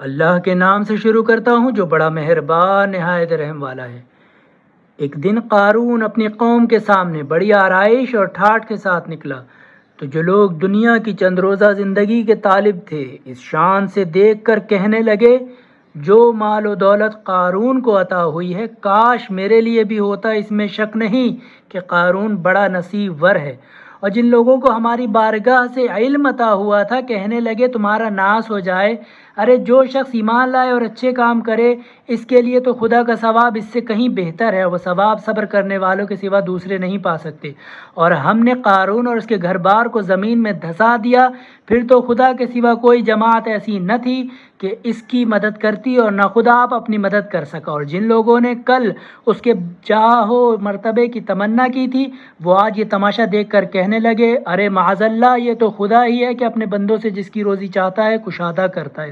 अल्लाह के नाम से शुरू करता हूँ जो बड़ा मेहरबान नहायत रहम वाला है। एक दिन क़ारून अपनी कौम के सामने बड़ी आराइश और ठाठ के साथ निकला तो जो लोग दुनिया की चंद रोज़ा ज़िंदगी के तालिब थे इस शान से देख कर कहने लगे, जो माल व दौलत क़ारून को अता हुई है काश मेरे लिए भी होता। इसमें शक नहीं कि क़ारून बड़ा नसीब वर है। और जिन लोगों को हमारी बारगाह से इल्म अता हुआ था कहने लगे, तुम्हारा नाश हो जाए। अरे जो शख्स ईमान लाए और अच्छे काम करे इसके लिए तो खुदा का सवाब इससे कहीं बेहतर है। वो सवाब सब्र करने वालों के सिवा दूसरे नहीं पा सकते। और हमने क़ारून और उसके घर बार को ज़मीन में धंसा दिया, फिर तो खुदा के सिवा कोई जमात ऐसी न थी कि इसकी मदद करती और न खुदा आप अपनी मदद कर सका। और जिन लोगों ने कल उसके जाहो मर्तबे की तमन्ना की थी वो आज ये तमाशा देख कर कहने लगे, अरे माज़ल्लाह ये तो खुदा ही है कि अपने बंदों से जिसकी रोज़ी चाहता है कुशादा करता है।